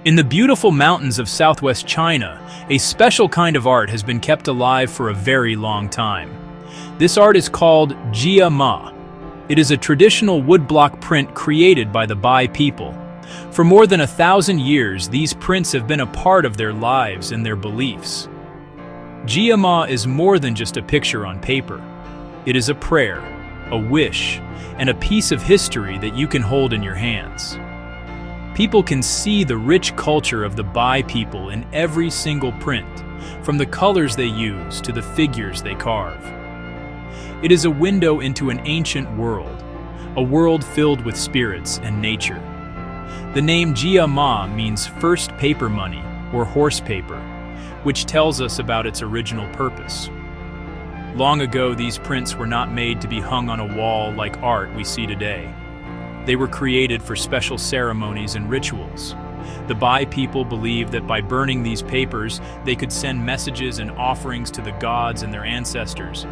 In the beautiful mountains of southwest China, a special kind of art has been kept alive for a very long time. This art is called Jia Ma. It is a traditional woodblock print created by the Bai people. For more than 1,000 years, these prints have been a part of their lives and their beliefs. Jia Ma is more than just a picture on paper. It is a prayer, a wish, and a piece of history that you can hold in your hands. People can see the rich culture of the Bai people in every single print, from the colors they use to the figures they carve. It is a window into an ancient world, a world filled with spirits and nature. The name Jia Ma means first paper money, or horse paper, which tells us about its original purpose. Long ago, these prints were not made to be hung on a wall like art we see today. They were created for special ceremonies and rituals. The Bai people believed that by burning these papers, they could send messages and offerings to the gods and their ancestors.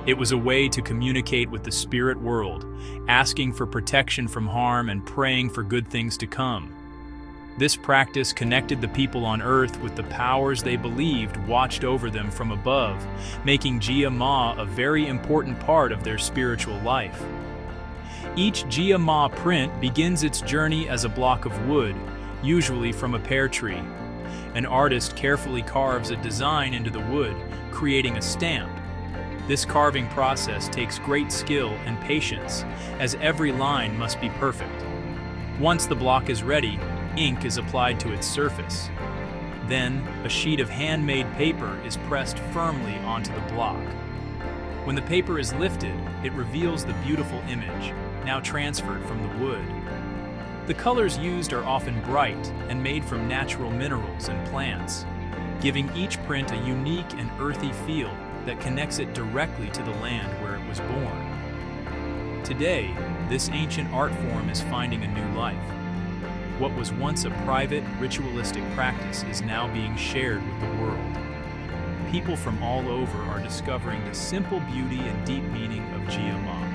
It was a way to communicate with the spirit world, asking for protection from harm and praying for good things to come. This practice connected the people on earth with the powers they believed watched over them from above, making Jia Ma a very important part of their spiritual life. Each Jia Ma print begins its journey as a block of wood, usually from a pear tree. An artist carefully carves a design into the wood, creating a stamp. This carving process takes great skill and patience, as every line must be perfect. Once the block is ready, ink is applied to its surface. Then, a sheet of handmade paper is pressed firmly onto the block. When the paper is lifted, it reveals the beautiful image, now transferred from the wood. The colors used are often bright and made from natural minerals and plants, giving each print a unique and earthy feel that connects it directly to the land where it was born. Today, this ancient art form is finding a new life. What was once a private, ritualistic practice is now being shared with the world. People from all over are discovering the simple beauty and deep meaning of Jia Ma.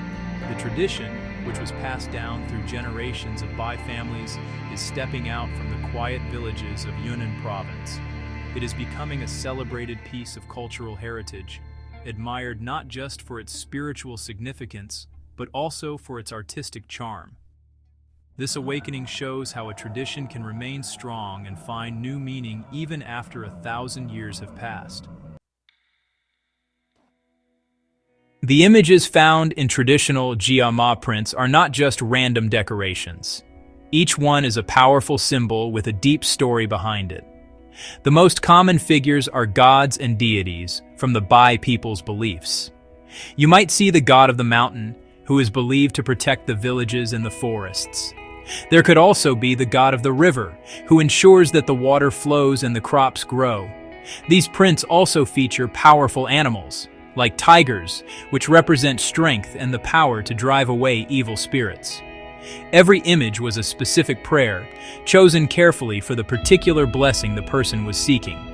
The tradition, which was passed down through generations of Bai families, is stepping out from the quiet villages of Yunnan province. It is becoming a celebrated piece of cultural heritage, admired not just for its spiritual significance, but also for its artistic charm. This awakening shows how a tradition can remain strong and find new meaning even after 1,000 years have passed. The images found in traditional Jia Ma prints are not just random decorations. Each one is a powerful symbol with a deep story behind it. The most common figures are gods and deities from the Bai people's beliefs. You might see the god of the mountain, who is believed to protect the villages and the forests. There could also be the god of the river, who ensures that the water flows and the crops grow. These prints also feature powerful animals, like tigers, which represent strength and the power to drive away evil spirits. Every image was a specific prayer, chosen carefully for the particular blessing the person was seeking.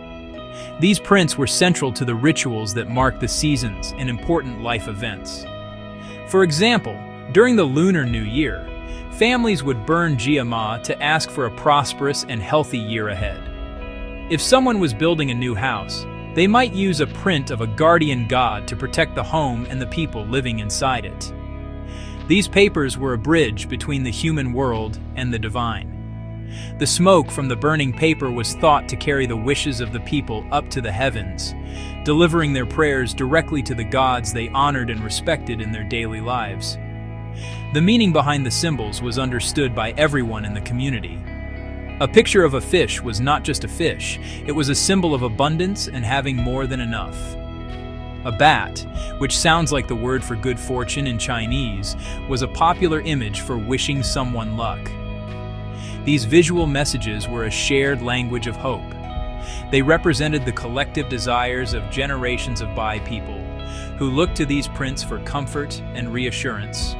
These prints were central to the rituals that marked the seasons and important life events. For example, during the Lunar New Year, families would burn Jia Ma to ask for a prosperous and healthy year ahead. If someone was building a new house, they might use a print of a guardian god to protect the home and the people living inside it. These papers were a bridge between the human world and the divine. The smoke from the burning paper was thought to carry the wishes of the people up to the heavens, delivering their prayers directly to the gods they honored and respected in their daily lives. The meaning behind the symbols was understood by everyone in the community. A picture of a fish was not just a fish, it was a symbol of abundance and having more than enough. A bat, which sounds like the word for good fortune in Chinese, was a popular image for wishing someone luck. These visual messages were a shared language of hope. They represented the collective desires of generations of Bai people, who looked to these prints for comfort and reassurance.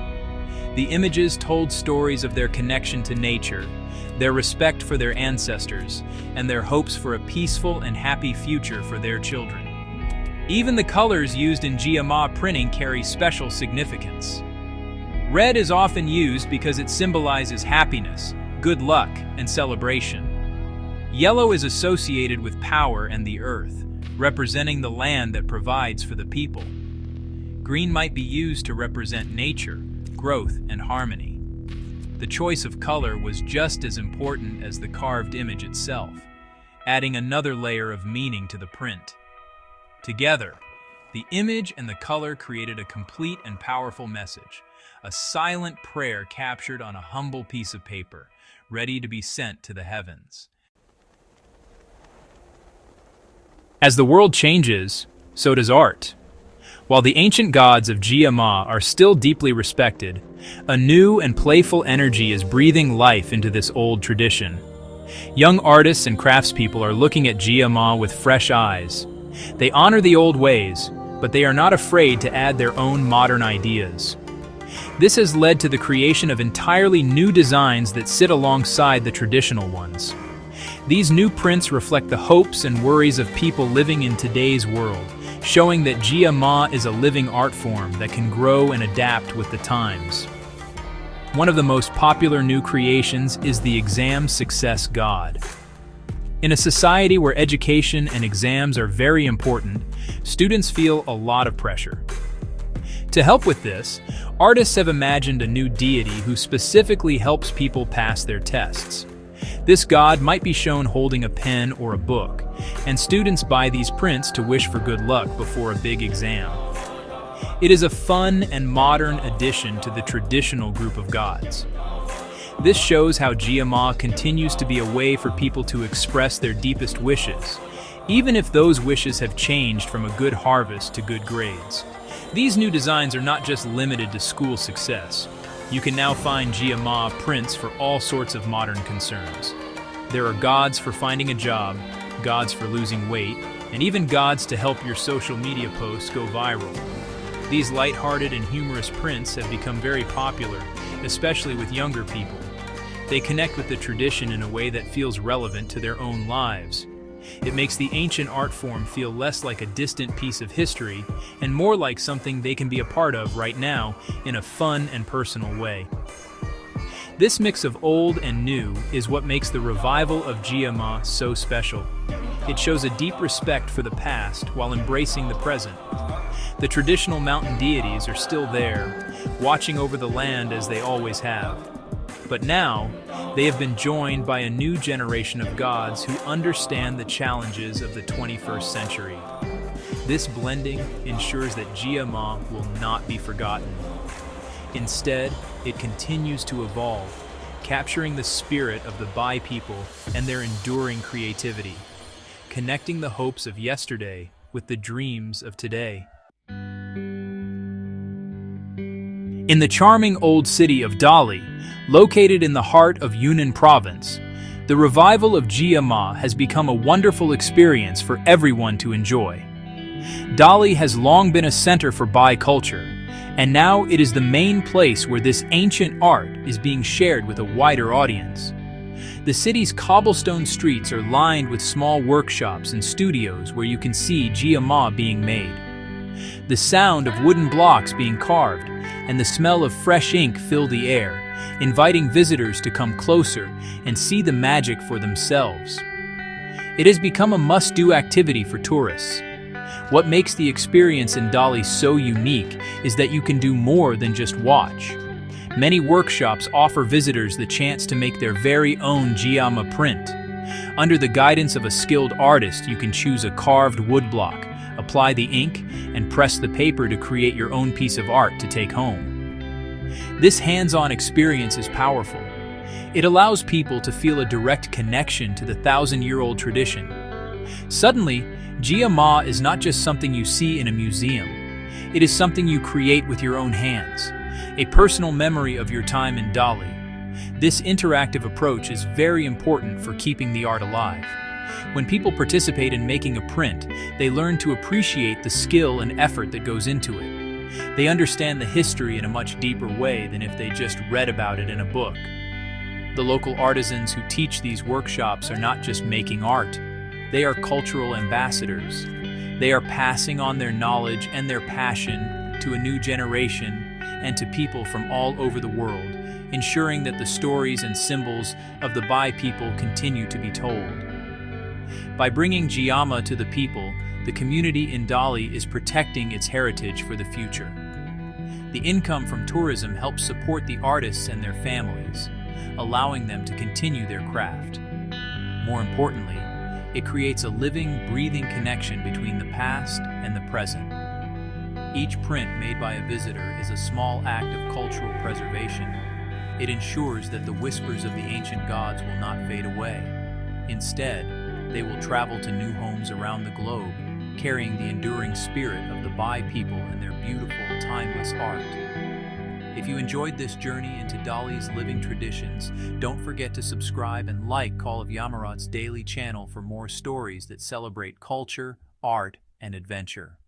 The images told stories of their connection to nature, their respect for their ancestors, and their hopes for a peaceful and happy future for their children. Even the colors used in Jia Ma printing carry special significance. Red is often used because it symbolizes happiness, good luck, and celebration. Yellow is associated with power and the earth, representing the land that provides for the people. Green might be used to represent nature, growth, and harmony. The choice of color was just as important as the carved image itself, adding another layer of meaning to the print. Together, the image and the color created a complete and powerful message, a silent prayer captured on a humble piece of paper, ready to be sent to the heavens. As the world changes, so does art. While the ancient gods of Jia Ma are still deeply respected, a new and playful energy is breathing life into this old tradition. Young artists and craftspeople are looking at Jia Ma with fresh eyes. They honor the old ways, but they are not afraid to add their own modern ideas. This has led to the creation of entirely new designs that sit alongside the traditional ones. These new prints reflect the hopes and worries of people living in today's world, showing that Jia Ma is a living art form that can grow and adapt with the times. One of the most popular new creations is the exam success god. In a society where education and exams are very important, students feel a lot of pressure. To help with this, artists have imagined a new deity who specifically helps people pass their tests. This god might be shown holding a pen or a book, and students buy these prints to wish for good luck before a big exam. It is a fun and modern addition to the traditional group of gods. This shows how Jia Ma continues to be a way for people to express their deepest wishes, even if those wishes have changed from a good harvest to good grades. These new designs are not just limited to school success. You can now find Jia Ma prints for all sorts of modern concerns. There are gods for finding a job, gods for losing weight, and even gods to help your social media posts go viral. These lighthearted and humorous prints have become very popular, especially with younger people. They connect with the tradition in a way that feels relevant to their own lives. It makes the ancient art form feel less like a distant piece of history and more like something they can be a part of right now in a fun and personal way. This mix of old and new is what makes the revival of Jia Ma so special. It shows a deep respect for the past while embracing the present. The traditional mountain deities are still there, watching over the land as they always have. But now, they have been joined by a new generation of gods who understand the challenges of the 21st century. This blending ensures that Jia Ma will not be forgotten. Instead, it continues to evolve, capturing the spirit of the Bai people and their enduring creativity, connecting the hopes of yesterday with the dreams of today. In the charming old city of Dali, located in the heart of Yunnan province, the revival of Jia Ma has become a wonderful experience for everyone to enjoy. Dali has long been a center for Bai culture, and now it is the main place where this ancient art is being shared with a wider audience. The city's cobblestone streets are lined with small workshops and studios where you can see Jia Ma being made. The sound of wooden blocks being carved and the smell of fresh ink fill the air, inviting visitors to come closer and see the magic for themselves. It has become a must-do activity for tourists. What makes the experience in Dali so unique is that you can do more than just watch. Many workshops offer visitors the chance to make their very own Jia Ma print. Under the guidance of a skilled artist, you can choose a carved woodblock, apply the ink, and press the paper to create your own piece of art to take home. This hands-on experience is powerful. It allows people to feel a direct connection to the thousand-year-old tradition. Suddenly, Jia Ma is not just something you see in a museum. It is something you create with your own hands, a personal memory of your time in Dali. This interactive approach is very important for keeping the art alive. When people participate in making a print, they learn to appreciate the skill and effort that goes into it. They understand the history in a much deeper way than if they just read about it in a book. The local artisans who teach these workshops are not just making art. They are cultural ambassadors. They are passing on their knowledge and their passion to a new generation and to people from all over the world, ensuring that the stories and symbols of the Bai people continue to be told. By bringing Jia Ma to the people, the community in Dali is protecting its heritage for the future. The income from tourism helps support the artists and their families, allowing them to continue their craft. More importantly, it creates a living, breathing connection between the past and the present. Each print made by a visitor is a small act of cultural preservation. It ensures that the whispers of the ancient gods will not fade away. Instead, they will travel to new homes around the globe, carrying the enduring spirit of the Bai people and their beautiful, timeless art. If you enjoyed this journey into Dali's living traditions, don't forget to subscribe and like Call of Yamarat's daily channel for more stories that celebrate culture, art, and adventure.